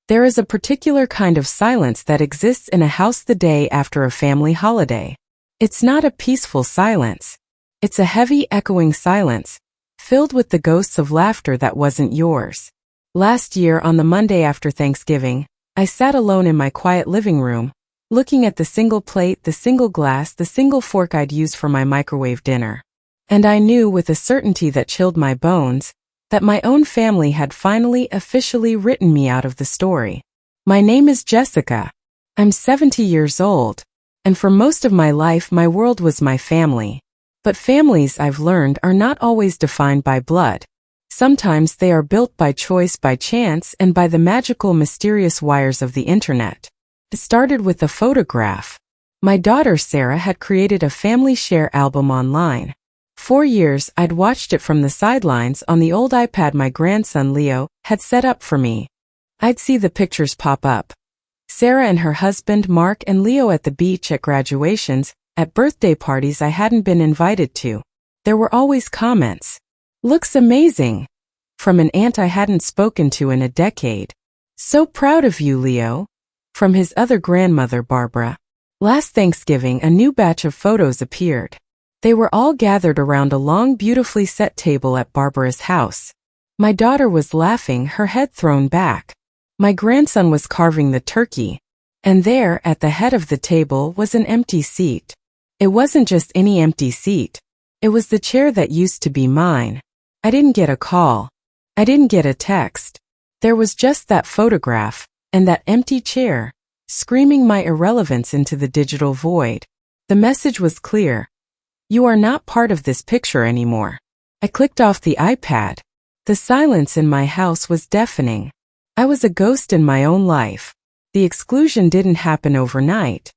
There is a particular kind of silence that exists in a house the day after a family holiday. It's not a peaceful silence. It's a heavy, echoing silence, filled with the ghosts of laughter that wasn't yours. Last year on the Monday after Thanksgiving, I sat alone in my quiet living room, looking at the single plate, the single glass, the single fork I'd used for my microwave dinner. And I knew with a certainty that chilled my bones, that my own family had finally officially written me out of the story. My name is Jessica. I'm 70 years old, and for most of my life my world was my family. But families, I've learned, are not always defined by blood. Sometimes they are built by choice, by chance, and by the magical, mysterious wires of the internet. It started with a photograph. My daughter Sarah had created a family share album online. 4 years I'd watched it from the sidelines on the old iPad my grandson Leo had set up for me. I'd see the pictures pop up. Sarah and her husband Mark and Leo at the beach, at graduations, at birthday parties I hadn't been invited to. There were always comments. "Looks amazing," from an aunt I hadn't spoken to in a decade. "So proud of you, Leo," from his other grandmother Barbara. Last Thanksgiving a new batch of photos appeared. They were all gathered around a long, beautifully set table at Barbara's house. My daughter was laughing, her head thrown back. My grandson was carving the turkey. And there, at the head of the table, was an empty seat. It wasn't just any empty seat. It was the chair that used to be mine. I didn't get a call. I didn't get a text. There was just that photograph, and that empty chair, screaming my irrelevance into the digital void. The message was clear. You are not part of this picture anymore. I clicked off the iPad. The silence in my house was deafening. I was a ghost in my own life. The exclusion didn't happen overnight.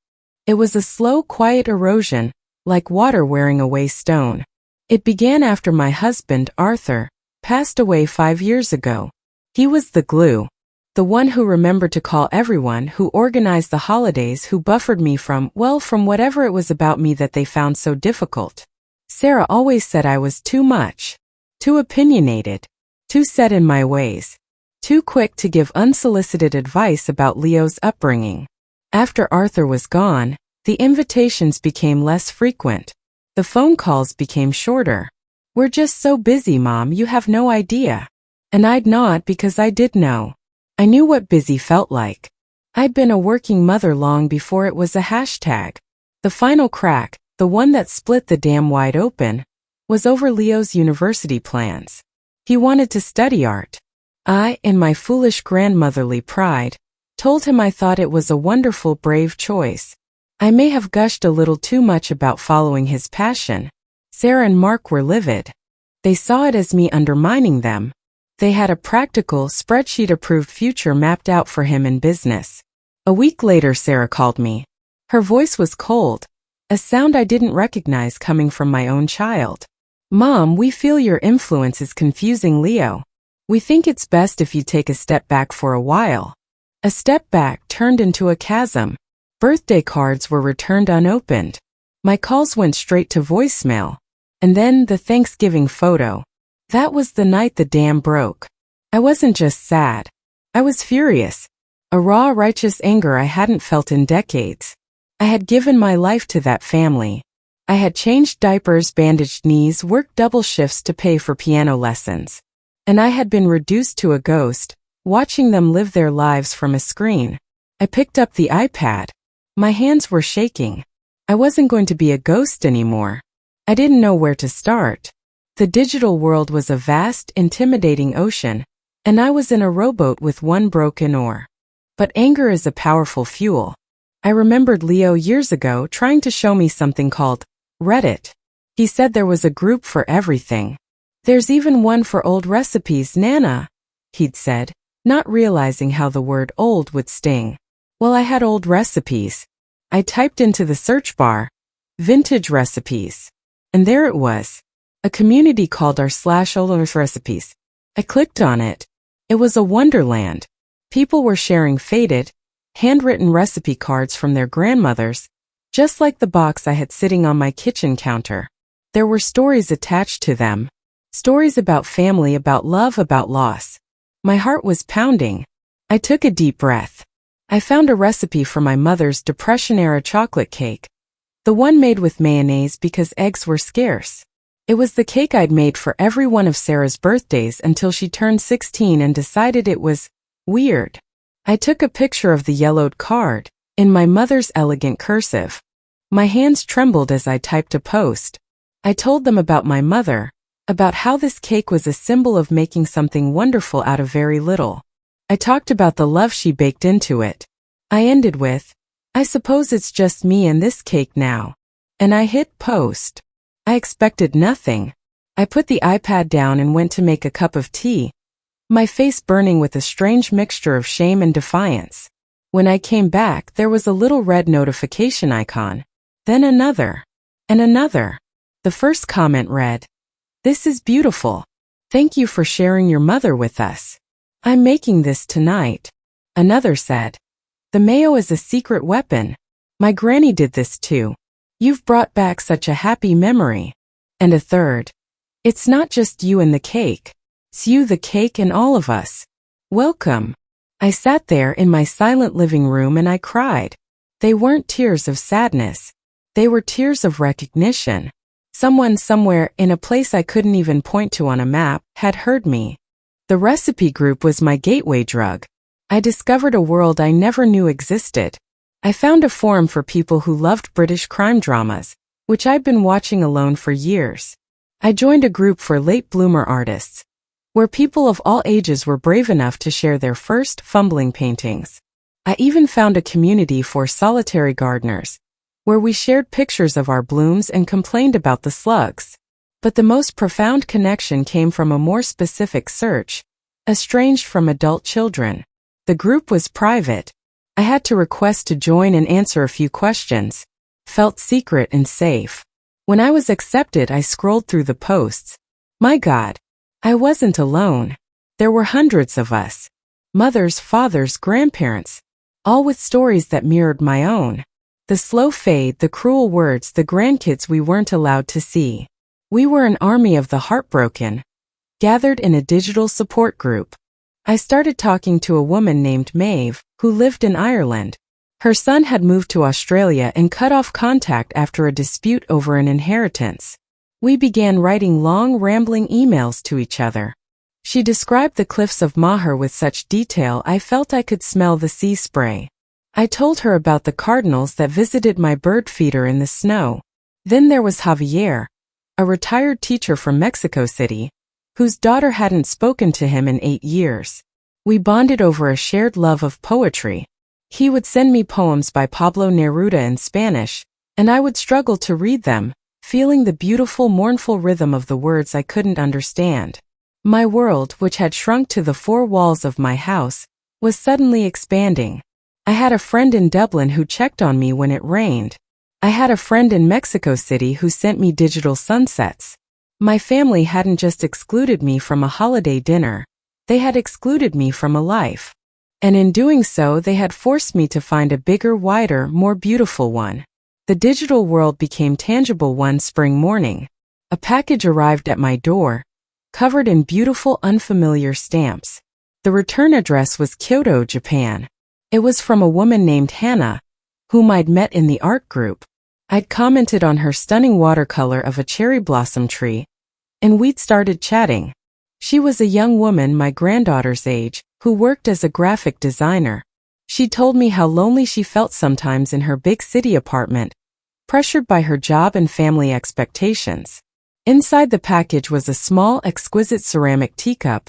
It was a slow, quiet erosion, like water wearing away stone. It began after my husband, Arthur, passed away 5 years ago. He was the glue. The one who remembered to call everyone, who organized the holidays, who buffered me from whatever it was about me that they found so difficult. Sarah always said I was too much, too opinionated, too set in my ways, too quick to give unsolicited advice about Leo's upbringing. After Arthur was gone, the invitations became less frequent. The phone calls became shorter. "We're just so busy, Mom, you have no idea." And I'd nod because I did know. I knew what busy felt like. I'd been a working mother long before it was a hashtag. The final crack, the one that split the dam wide open, was over Leo's university plans. He wanted to study art. I, in my foolish grandmotherly pride, told him I thought it was a wonderful, brave choice. I may have gushed a little too much about following his passion. Sarah and Mark were livid. They saw it as me undermining them. They had a practical, spreadsheet-approved future mapped out for him in business. A week later Sarah called me. Her voice was cold, a sound I didn't recognize coming from my own child. "Mom, we feel your influence is confusing Leo. We think it's best if you take a step back for a while." A step back turned into a chasm. Birthday cards were returned unopened. My calls went straight to voicemail. And then the Thanksgiving photo. That was the night the dam broke. I wasn't just sad. I was furious. A raw, righteous anger I hadn't felt in decades. I had given my life to that family. I had changed diapers, bandaged knees, worked double shifts to pay for piano lessons. And I had been reduced to a ghost, watching them live their lives from a screen. I picked up the iPad. My hands were shaking. I wasn't going to be a ghost anymore. I didn't know where to start. The digital world was a vast, intimidating ocean, and I was in a rowboat with one broken oar. But anger is a powerful fuel. I remembered Leo years ago trying to show me something called Reddit. He said there was a group for everything. "There's even one for old recipes, Nana," he'd said, not realizing how the word old would sting. Well, I had old recipes. I typed into the search bar, vintage recipes. And there it was. A community called r/old recipes. I clicked on it. It was a wonderland. People were sharing faded, handwritten recipe cards from their grandmothers, just like the box I had sitting on my kitchen counter. There were stories attached to them. Stories about family, about love, about loss. My heart was pounding. I took a deep breath. I found a recipe for my mother's Depression-era chocolate cake. The one made with mayonnaise because eggs were scarce. It was the cake I'd made for every one of Sarah's birthdays until she turned 16 and decided it was weird. I took a picture of the yellowed card, in my mother's elegant cursive. My hands trembled as I typed a post. I told them about my mother, about how this cake was a symbol of making something wonderful out of very little. I talked about the love she baked into it. I ended with, I suppose it's just me and this cake now. And I hit post. I expected nothing. I put the iPad down and went to make a cup of tea, my face burning with a strange mixture of shame and defiance. When I came back, there was a little red notification icon. Then another. And another. The first comment read, "This is beautiful. Thank you for sharing your mother with us. I'm making this tonight." Another said, "The mayo is a secret weapon. My granny did this too. You've brought back such a happy memory." And a third, "It's not just you and the cake. It's you, the cake, and all of us. Welcome." I sat there in my silent living room and I cried. They weren't tears of sadness. They were tears of recognition. Someone somewhere, in a place I couldn't even point to on a map, had heard me. The recipe group was my gateway drug. I discovered a world I never knew existed. I found a forum for people who loved British crime dramas, which I'd been watching alone for years. I joined a group for late bloomer artists, where people of all ages were brave enough to share their first fumbling paintings. I even found a community for solitary gardeners, where we shared pictures of our blooms and complained about the slugs. But the most profound connection came from a more specific search, estranged from adult children. The group was private. I had to request to join and answer a few questions. Felt secret and safe. When I was accepted, I scrolled through the posts. My God, I wasn't alone. There were hundreds of us. Mothers, fathers, grandparents, all with stories that mirrored my own. The slow fade, the cruel words, the grandkids we weren't allowed to see. We were an army of the heartbroken, gathered in a digital support group. I started talking to a woman named Maeve, who lived in Ireland. Her son had moved to Australia and cut off contact after a dispute over an inheritance. We began writing long, rambling emails to each other. She described the cliffs of Maher with such detail I felt I could smell the sea spray. I told her about the cardinals that visited my bird feeder in the snow. Then there was Javier, a retired teacher from Mexico City, whose daughter hadn't spoken to him in 8 years. We bonded over a shared love of poetry. He would send me poems by Pablo Neruda in Spanish, and I would struggle to read them, feeling the beautiful, mournful rhythm of the words I couldn't understand. My world, which had shrunk to the 4 walls of my house, was suddenly expanding. I had a friend in Dublin who checked on me when it rained. I had a friend in Mexico City who sent me digital sunsets. My family hadn't just excluded me from a holiday dinner, they had excluded me from a life. And in doing so, they had forced me to find a bigger, wider, more beautiful one. The digital world became tangible one spring morning. A package arrived at my door, covered in beautiful, unfamiliar stamps. The return address was Kyoto, Japan. It was from a woman named Hana, whom I'd met in the art group. I'd commented on her stunning watercolor of a cherry blossom tree, and we'd started chatting. She was a young woman my granddaughter's age, who worked as a graphic designer. She told me how lonely she felt sometimes in her big city apartment, pressured by her job and family expectations. Inside the package was a small, exquisite ceramic teacup,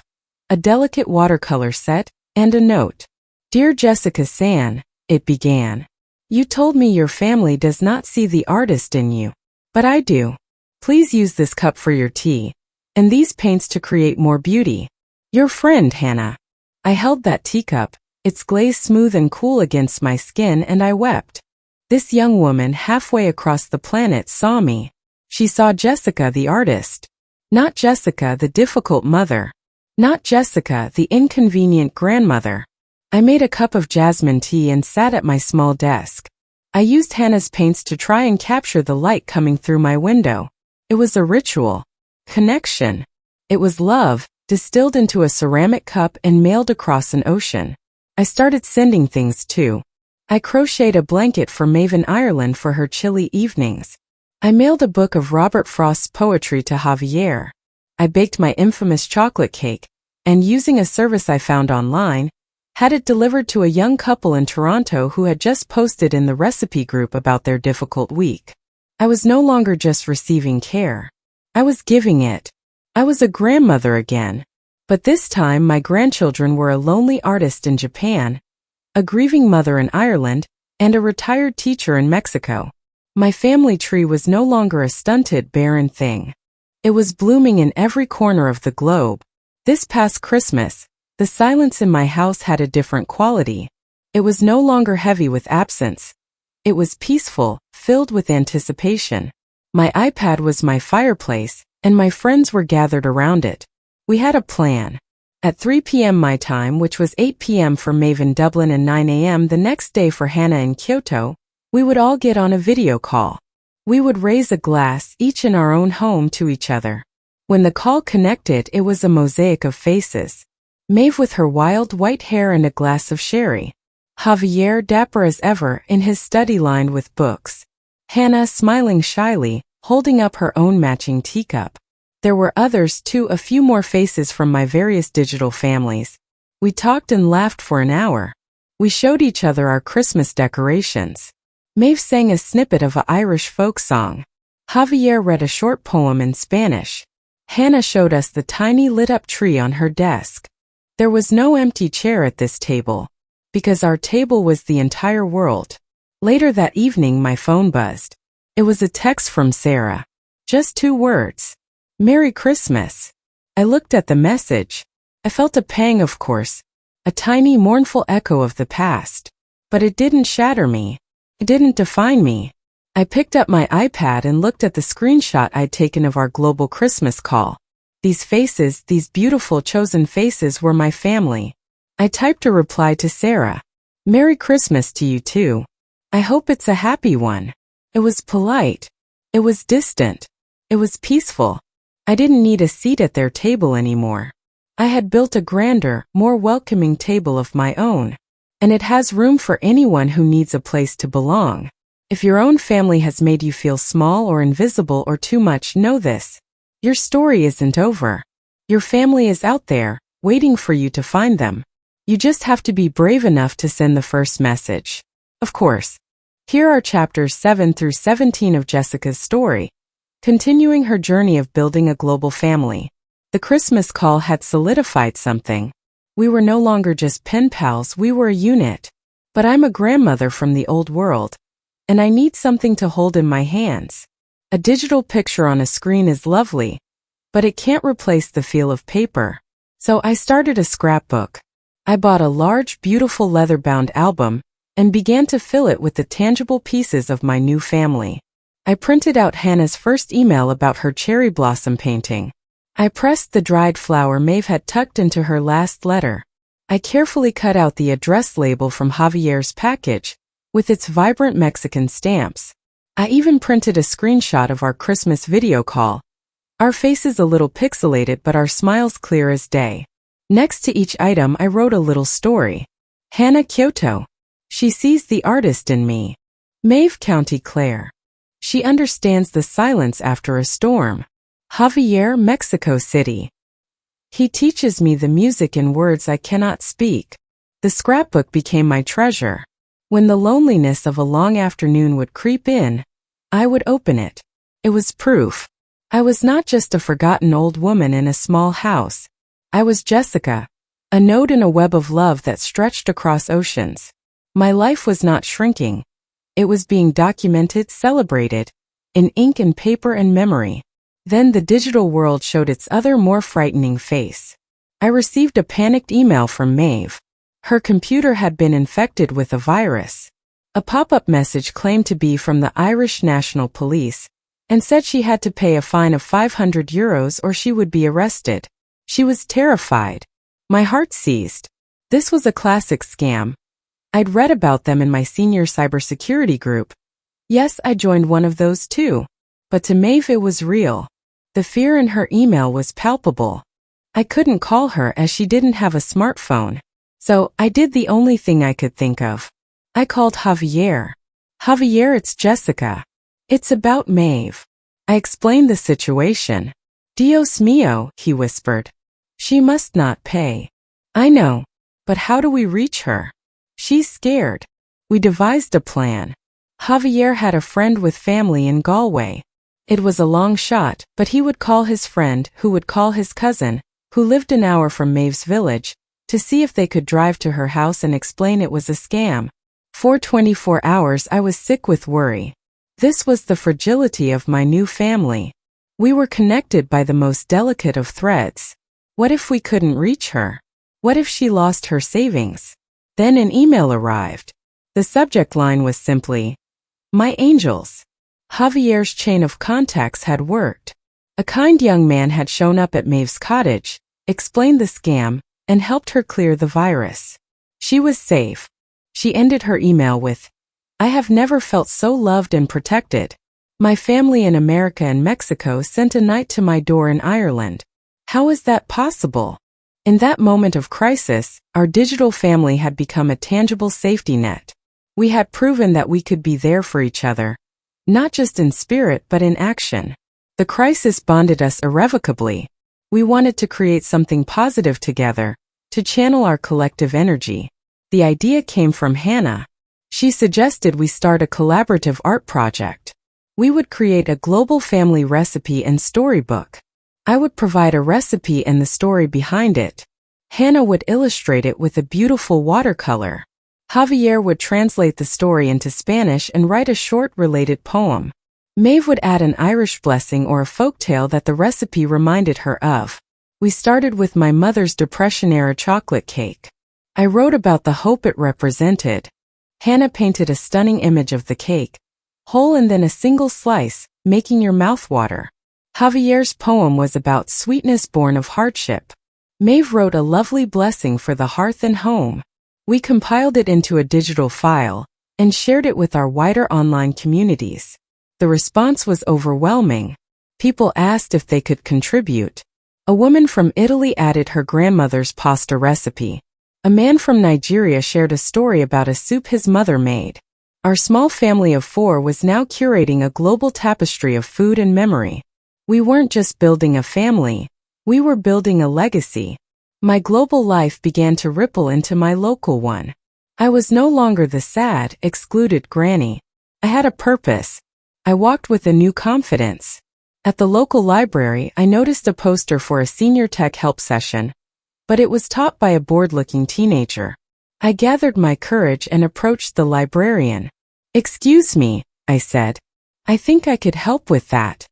a delicate watercolor set, and a note. "Dear Jessica-san," it began. "You told me your family does not see the artist in you. But I do. Please use this cup for your tea, and these paints to create more beauty. Your friend, Hana." I held that teacup, its glaze smooth and cool against my skin, and I wept. This young woman halfway across the planet saw me. She saw Jessica the artist. Not Jessica the difficult mother. Not Jessica the inconvenient grandmother. I made a cup of jasmine tea and sat at my small desk. I used Hana's paints to try and capture the light coming through my window. It was a ritual. Connection. It was love, distilled into a ceramic cup and mailed across an ocean. I started sending things too. I crocheted a blanket for Maeve in Ireland for her chilly evenings. I mailed a book of Robert Frost's poetry to Javier. I baked my infamous chocolate cake, and using a service I found online, had it delivered to a young couple in Toronto who had just posted in the recipe group about their difficult week. I was no longer just receiving care. I was giving it. I was a grandmother again. But this time my grandchildren were a lonely artist in Japan, a grieving mother in Ireland, and a retired teacher in Mexico. My family tree was no longer a stunted, barren thing. It was blooming in every corner of the globe. This past Christmas, the silence in my house had a different quality. It was no longer heavy with absence. It was peaceful, filled with anticipation. My iPad was my fireplace, and my friends were gathered around it. We had a plan. At 3 p.m. my time, which was 8 p.m. for Maeve in Dublin and 9 a.m. the next day for Hana in Kyoto, we would all get on a video call. We would raise a glass, each in our own home, to each other. When the call connected, it was a mosaic of faces. Maeve with her wild white hair and a glass of sherry. Javier dapper as ever in his study lined with books. Hana smiling shyly, holding up her own matching teacup. There were others too, a few more faces from my various digital families. We talked and laughed for an hour. We showed each other our Christmas decorations. Maeve sang a snippet of an Irish folk song. Javier read a short poem in Spanish. Hana showed us the tiny lit-up tree on her desk. There was no empty chair at this table, because our table was the entire world. Later that evening my phone buzzed. It was a text from Sarah. Just 2 words. Merry Christmas. I looked at the message. I felt a pang, of course, a tiny mournful echo of the past. But it didn't shatter me. It didn't define me. I picked up my iPad and looked at the screenshot I'd taken of our global Christmas call. These faces, these beautiful chosen faces, were my family. I typed a reply to Sarah. Merry Christmas to you too. I hope it's a happy one. It was polite. It was distant. It was peaceful. I didn't need a seat at their table anymore. I had built a grander, more welcoming table of my own. And it has room for anyone who needs a place to belong. If your own family has made you feel small or invisible or too much, know this. Your story isn't over. Your family is out there, waiting for you to find them. You just have to be brave enough to send the first message. Of course. Here are chapters 7 through 17 of Jessica's story, continuing her journey of building a global family. The Christmas call had solidified something. We were no longer just pen pals, we were a unit. But I'm a grandmother from the old world, and I need something to hold in my hands. A digital picture on a screen is lovely, but it can't replace the feel of paper. So I started a scrapbook. I bought a large, beautiful leather-bound album and began to fill it with the tangible pieces of my new family. I printed out Hannah's first email about her cherry blossom painting. I pressed the dried flower Maeve had tucked into her last letter. I carefully cut out the address label from Javier's package, with its vibrant Mexican stamps. I even printed a screenshot of our Christmas video call. Our faces a little pixelated but our smiles clear as day. Next to each item I wrote a little story. Hana, Kyoto. She sees the artist in me. Maeve, County Clare. She understands the silence after a storm. Javier, Mexico City. He teaches me the music in words I cannot speak. The scrapbook became my treasure. When the loneliness of a long afternoon would creep in, I would open it. It was proof. I was not just a forgotten old woman in a small house. I was Jessica, a node in a web of love that stretched across oceans. My life was not shrinking. It was being documented, celebrated, in ink and paper and memory. Then the digital world showed its other, more frightening face. I received a panicked email from Maeve. Her computer had been infected with a virus. A pop-up message claimed to be from the Irish National Police and said she had to pay a fine of €500 or she would be arrested. She was terrified. My heart seized. This was a classic scam. I'd read about them in my senior cybersecurity group. Yes, I joined one of those too. But to Maeve it was real. The fear in her email was palpable. I couldn't call her as she didn't have a smartphone. So, I did the only thing I could think of. I called Javier. Javier, it's Jessica. It's about Maeve. I explained the situation. Dios mío, he whispered. She must not pay. I know. But how do we reach her? She's scared. We devised a plan. Javier had a friend with family in Galway. It was a long shot, but he would call his friend, who would call his cousin, who lived an hour from Maeve's village, to see if they could drive to her house and explain it was a scam. For 24 hours I was sick with worry. This was the fragility of my new family. We were connected by the most delicate of threads. What if we couldn't reach her? What if she lost her savings? Then an email arrived. The subject line was simply, "My angels." Javier's chain of contacts had worked. A kind young man had shown up at Maeve's cottage, explained the scam, and helped her clear the virus. She was safe. She ended her email with, "I have never felt so loved and protected. My family in America and Mexico sent a knight to my door in Ireland. How is that possible?" In that moment of crisis, our digital family had become a tangible safety net. We had proven that we could be there for each other, not just in spirit but in action. The crisis bonded us irrevocably. We wanted to create something positive together, to channel our collective energy. The idea came from Hana. She suggested we start a collaborative art project. We would create a global family recipe and storybook. I would provide a recipe and the story behind it. Hana would illustrate it with a beautiful watercolor. Javier would translate the story into Spanish and write a short related poem. Maeve would add an Irish blessing or a folktale that the recipe reminded her of. We started with my mother's Depression-era chocolate cake. I wrote about the hope it represented. Hana painted a stunning image of the cake, whole and then a single slice, making your mouth water. Javier's poem was about sweetness born of hardship. Maeve wrote a lovely blessing for the hearth and home. We compiled it into a digital file and shared it with our wider online communities. The response was overwhelming. People asked if they could contribute. A woman from Italy added her grandmother's pasta recipe. A man from Nigeria shared a story about a soup his mother made. Our small family of 4 was now curating a global tapestry of food and memory. We weren't just building a family, we were building a legacy. My global life began to ripple into my local one. I was no longer the sad, excluded granny. I had a purpose. I walked with a new confidence. At the local library, I noticed a poster for a senior tech help session, but it was taught by a bored-looking teenager. I gathered my courage and approached the librarian. "Excuse me," I said. "I think I could help with that.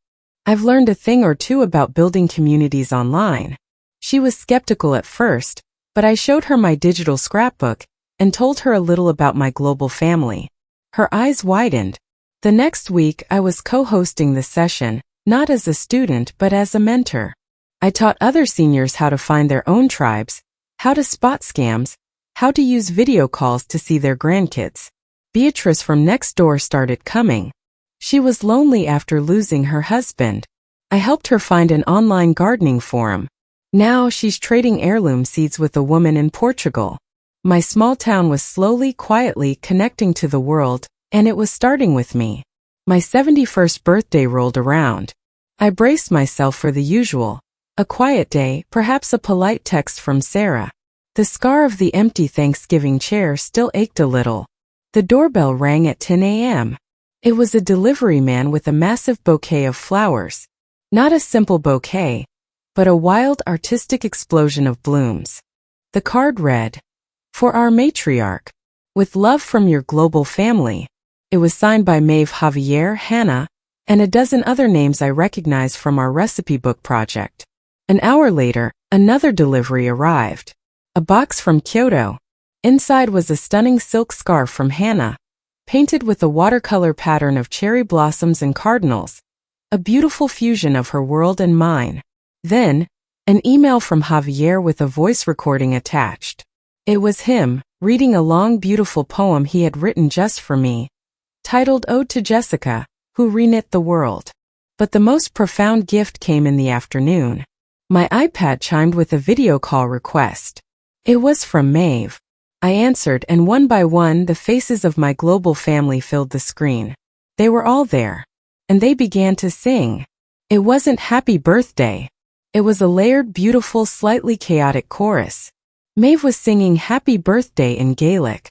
I've learned a thing or two about building communities online." She was skeptical at first, but I showed her my digital scrapbook and told her a little about my global family. Her eyes widened. The next week, I was co-hosting the session, not as a student but as a mentor. I taught other seniors how to find their own tribes, how to spot scams, how to use video calls to see their grandkids. Beatrice from next door started coming. She was lonely after losing her husband. I helped her find an online gardening forum. Now she's trading heirloom seeds with a woman in Portugal. My small town was slowly, quietly connecting to the world, and it was starting with me. My 71st birthday rolled around. I braced myself for the usual. A quiet day, perhaps a polite text from Sarah. The scar of the empty Thanksgiving chair still ached a little. The doorbell rang at 10 a.m. It was a delivery man with a massive bouquet of flowers. Not a simple bouquet, but a wild artistic explosion of blooms. The card read, "For our matriarch, with love from your global family." It was signed by Maeve, Javier, Hana, and a dozen other names I recognized from our recipe book project. An hour later, another delivery arrived. A box from Kyoto. Inside was a stunning silk scarf from Hana, painted with a watercolor pattern of cherry blossoms and cardinals, a beautiful fusion of her world and mine. Then, an email from Javier with a voice recording attached. It was him, reading a long, beautiful poem he had written just for me, titled Ode to Jessica, who reknit the world. But the most profound gift came in the afternoon. My iPad chimed with a video call request. It was from Maeve. I answered, and one by one the faces of my global family filled the screen. They were all there. And they began to sing. It wasn't happy birthday. It was a layered, beautiful, slightly chaotic chorus. Maeve was singing happy birthday in Gaelic.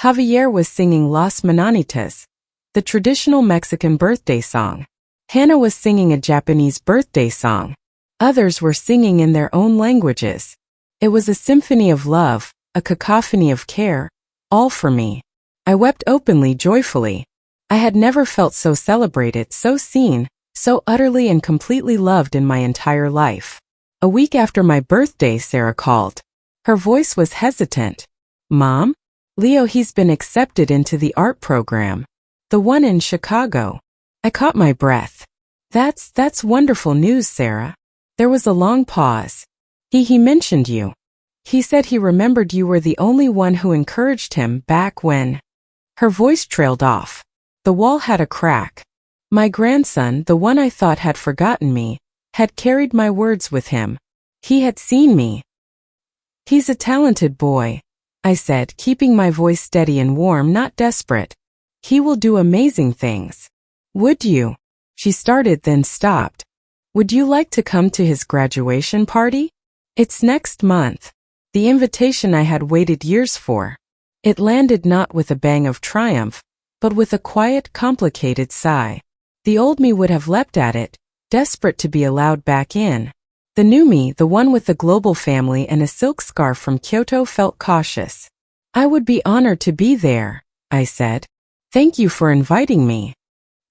Javier was singing Las Mananitas, the traditional Mexican birthday song. Hana was singing a Japanese birthday song. Others were singing in their own languages. It was a symphony of love, a cacophony of care, all for me. I wept openly, joyfully. I had never felt so celebrated, so seen, so utterly and completely loved in my entire life. A week after my birthday, Sarah called. Her voice was hesitant. Mom? Leo, he's been accepted into the art program. The one in Chicago. I caught my breath. That's wonderful news, Sarah. There was a long pause. He mentioned you. He said he remembered you were the only one who encouraged him back when. Her voice trailed off. The wall had a crack. My grandson, the one I thought had forgotten me, had carried my words with him. He had seen me. He's a talented boy, I said, keeping my voice steady and warm, not desperate. He will do amazing things. Would you? She started, then stopped. Would you like to come to his graduation party? It's next month. The invitation I had waited years for. It landed not with a bang of triumph, but with a quiet, complicated sigh. The old me would have leapt at it, desperate to be allowed back in. The new me, the one with the global family and a silk scarf from Kyoto, felt cautious. I would be honored to be there, I said. Thank you for inviting me.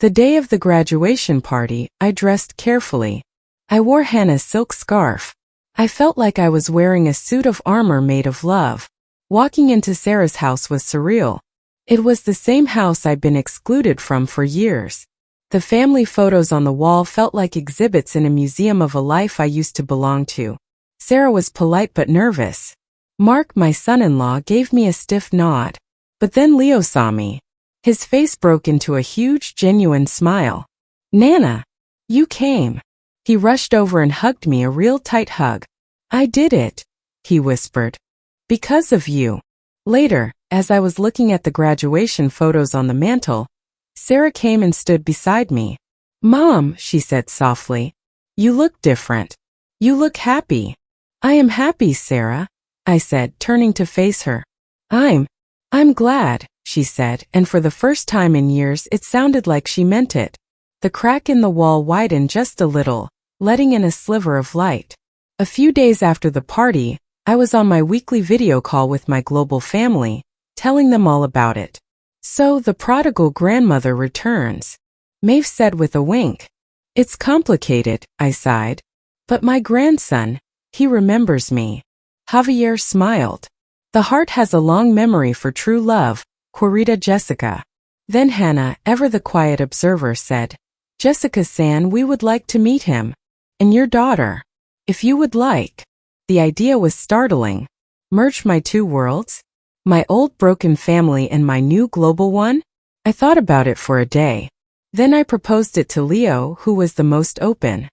The day of the graduation party, I dressed carefully. I wore Hana's silk scarf. I felt like I was wearing a suit of armor made of love. Walking into Sarah's house was surreal. It was the same house I'd been excluded from for years. The family photos on the wall felt like exhibits in a museum of a life I used to belong to. Sarah was polite but nervous. Mark, my son-in-law, gave me a stiff nod. But then Leo saw me. His face broke into a huge, genuine smile. Nana! You came. He rushed over and hugged me, a real tight hug. I did it, he whispered. Because of you. Later, as I was looking at the graduation photos on the mantel, Sarah came and stood beside me. Mom, she said softly. You look different. You look happy. I am happy, Sarah, I said, turning to face her. I'm glad, she said, and for the first time in years it sounded like she meant it. The crack in the wall widened just a little, letting in a sliver of light. A few days after the party, I was on my weekly video call with my global family, telling them all about it. So the prodigal grandmother returns, Maeve said with a wink. It's complicated, I sighed. But my grandson, he remembers me. Javier smiled. The heart has a long memory for true love, querida Jessica. Then Hana, ever the quiet observer, said, Jessica-san, we would like to meet him. And your daughter. If you would like. The idea was startling. Merge my two worlds? My old broken family and my new global one? I thought about it for a day. Then I proposed it to Leo, who was the most open.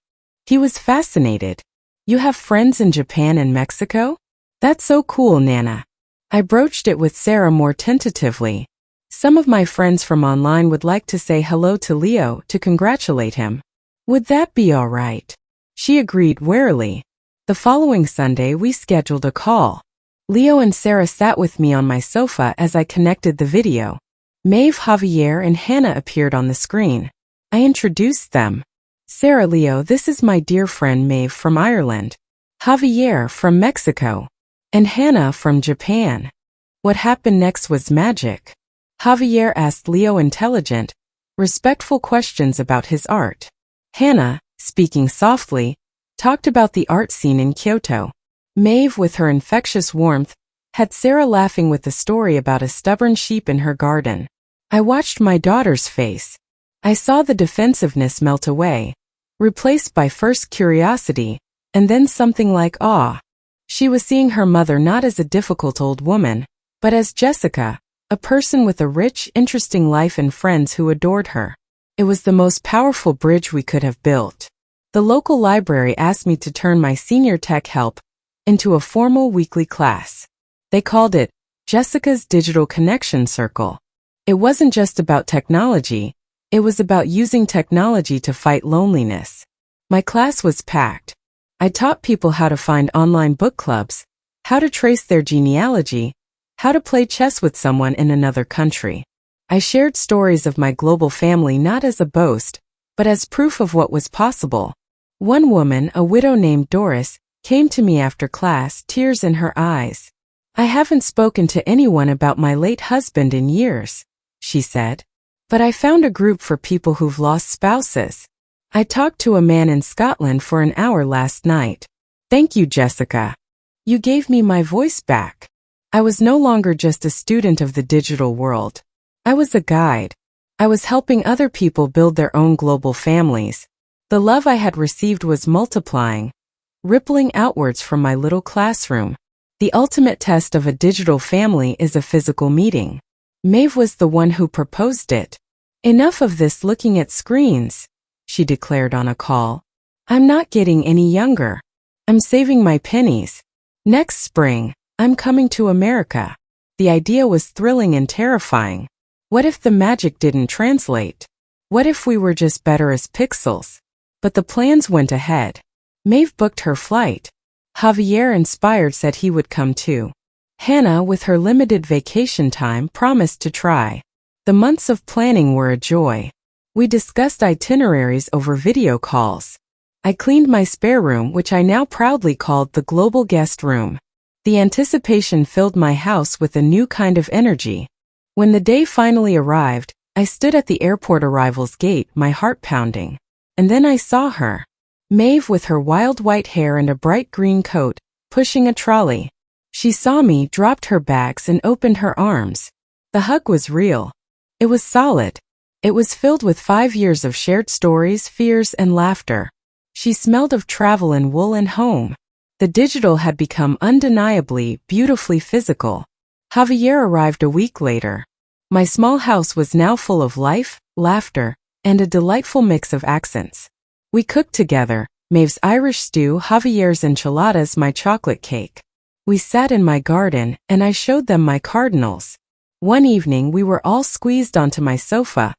He was fascinated. You have friends in Japan and Mexico? That's so cool, Nana. I broached it with Sarah more tentatively. Some of my friends from online would like to say hello to Leo to congratulate him. Would that be all right? She agreed warily. The following Sunday we scheduled a call. Leo and Sarah sat with me on my sofa as I connected the video. Maeve, Javier, and Hana appeared on the screen. I introduced them. Sarah, Leo, this is my dear friend Maeve from Ireland. Javier from Mexico. And Hana from Japan. What happened next was magic. Javier asked Leo intelligent, respectful questions about his art. Hana, speaking softly, talked about the art scene in Kyoto. Maeve, with her infectious warmth, had Sarah laughing with the story about a stubborn sheep in her garden. I watched my daughter's face. I saw the defensiveness melt away, replaced by first curiosity, and then something like awe. She was seeing her mother not as a difficult old woman, but as Jessica, a person with a rich, interesting life and friends who adored her. It was the most powerful bridge we could have built. The local library asked me to turn my senior tech help into a formal weekly class. They called it Jessica's Digital Connection Circle. It wasn't just about technology, it was about using technology to fight loneliness. My class was packed. I taught people how to find online book clubs, how to trace their genealogy, how to play chess with someone in another country. I shared stories of my global family not as a boast, but as proof of what was possible. One woman, a widow named Doris, came to me after class, tears in her eyes. "I haven't spoken to anyone about my late husband in years," she said. "But I found a group for people who've lost spouses. I talked to a man in Scotland for an hour last night. Thank you, Jessica. You gave me my voice back. I was no longer just a student of the digital world. I was a guide. I was helping other people build their own global families. The love I had received was multiplying, rippling outwards from my little classroom. The ultimate test of a digital family is a physical meeting. Maeve was the one who proposed it. Enough of this looking at screens, she declared on a call. I'm not getting any younger. I'm saving my pennies. Next spring, I'm coming to America. The idea was thrilling and terrifying. What if the magic didn't translate? What if we were just better as pixels? But the plans went ahead. Maeve booked her flight. Javier, inspired, said he would come too. Hana, with her limited vacation time, promised to try. The months of planning were a joy. We discussed itineraries over video calls. I cleaned my spare room, which I now proudly called the global guest room. The anticipation filled my house with a new kind of energy. When the day finally arrived, I stood at the airport arrivals gate, my heart pounding. And then I saw her. Maeve, with her wild white hair and a bright green coat, pushing a trolley. She saw me, dropped her bags, and opened her arms. The hug was real. It was solid. It was filled with 5 years of shared stories, fears, and laughter. She smelled of travel and wool and home. The digital had become undeniably, beautifully physical. Javier arrived a week later. My small house was now full of life, laughter, and a delightful mix of accents. We cooked together, Maeve's Irish stew, Javier's enchiladas, my chocolate cake. We sat in my garden, and I showed them my cardinals. One evening we were all squeezed onto my sofa,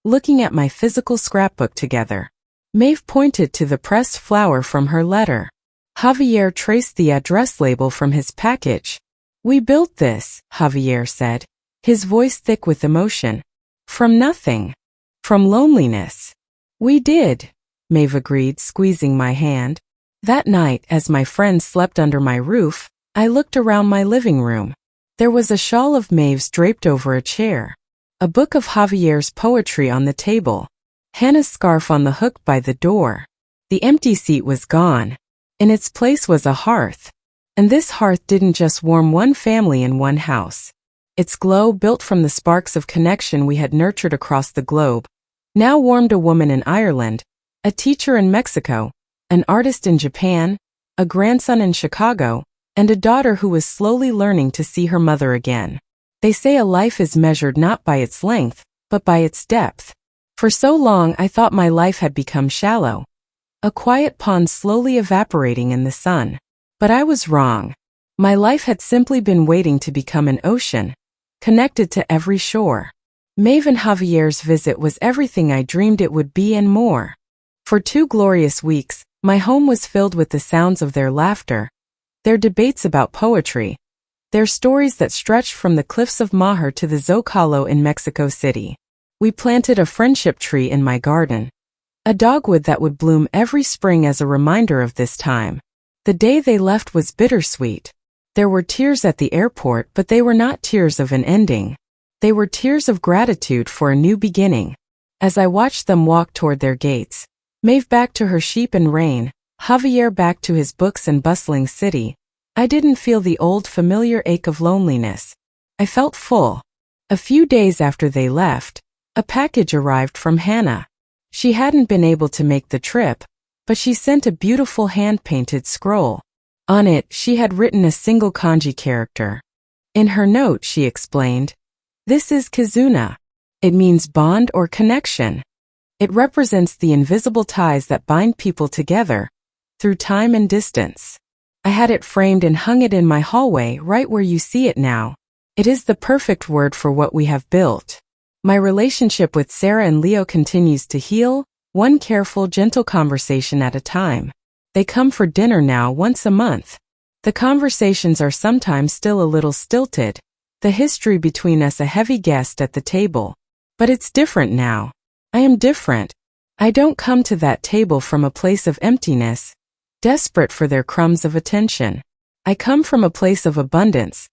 looking at my physical scrapbook together. Maeve pointed to the pressed flower from her letter. Javier traced the address label from his package. We built this, Javier said, his voice thick with emotion. From nothing. From loneliness. We did, Maeve agreed, squeezing my hand. That night, as my friends slept under my roof, I looked around my living room. There was a shawl of Maeve's draped over a chair. A book of Javier's poetry on the table. Hana's scarf on the hook by the door. The empty seat was gone. In its place was a hearth. And this hearth didn't just warm one family in one house. Its glow, built from the sparks of connection we had nurtured across the globe, now warmed a woman in Ireland, a teacher in Mexico, an artist in Japan, a grandson in Chicago, and a daughter who was slowly learning to see her mother again. They say a life is measured not by its length, but by its depth. For so long I thought my life had become shallow, a quiet pond slowly evaporating in the sun. But I was wrong. My life had simply been waiting to become an ocean, connected to every shore. Maeve and Javier's visit was everything I dreamed it would be and more. For 2 glorious weeks, my home was filled with the sounds of their laughter, their debates about poetry, their stories that stretched from the cliffs of Maher to the Zocalo in Mexico City. We planted a friendship tree in my garden, a dogwood that would bloom every spring as a reminder of this time. The day they left was bittersweet. There were tears at the airport, but they were not tears of an ending. They were tears of gratitude for a new beginning. As I watched them walk toward their gates, Maeve back to her sheep and rain, Javier back to his books and bustling city, I didn't feel the old familiar ache of loneliness. I felt full. A few days after they left, a package arrived from Hana. She hadn't been able to make the trip, but she sent a beautiful hand-painted scroll. On it, she had written a single kanji character. In her note, she explained, "This is Kizuna. It means bond or connection. It represents the invisible ties that bind people together, through time and distance." I had it framed and hung it in my hallway right where you see it now. It is the perfect word for what we have built. My relationship with Sarah and Leo continues to heal, one careful, gentle conversation at a time. They come for dinner now once a month. The conversations are sometimes still a little stilted, the history between us a heavy guest at the table. But it's different now. I am different. I don't come to that table from a place of emptiness, desperate for their crumbs of attention. I come from a place of abundance,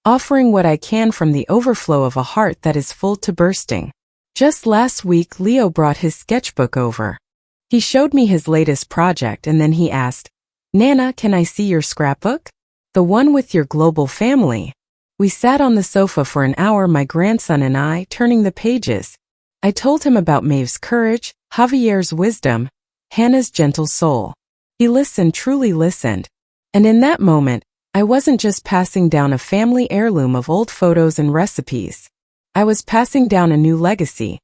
offering what I can from the overflow of a heart that is full to bursting. Just last week, Leo brought his sketchbook over. He showed me his latest project and then he asked, "Nana, can I see your scrapbook? The one with your global family." We sat on the sofa for an hour, my grandson and I, turning the pages. I told him about Maeve's courage, Javier's wisdom, Hana's gentle soul. He listened, truly listened. And in that moment, I wasn't just passing down a family heirloom of old photos and recipes. I was passing down a new legacy.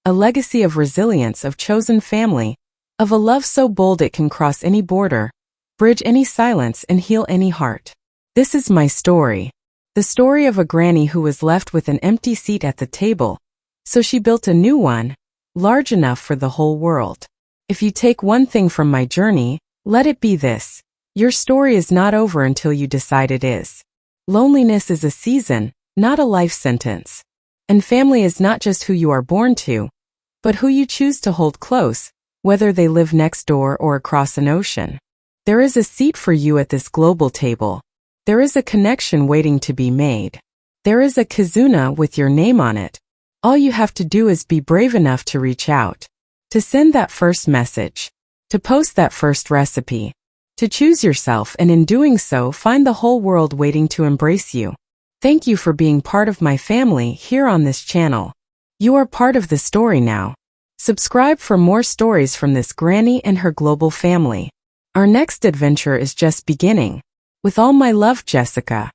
A legacy of resilience, of chosen family, of a love so bold it can cross any border, bridge any silence, and heal any heart. This is my story. The story of a granny who was left with an empty seat at the table, so she built a new one, large enough for the whole world. If you take one thing from my journey, let it be this. Your story is not over until you decide it is. Loneliness is a season, not a life sentence. And family is not just who you are born to, but who you choose to hold close, whether they live next door or across an ocean. There is a seat for you at this global table. There is a connection waiting to be made. There is a kizuna with your name on it. All you have to do is be brave enough to reach out, to send that first message, to post that first recipe, to choose yourself, and in doing so, find the whole world waiting to embrace you. Thank you for being part of my family here on this channel. You are part of the story now. Subscribe for more stories from this granny and her global family. Our next adventure is just beginning. With all my love, Jessica.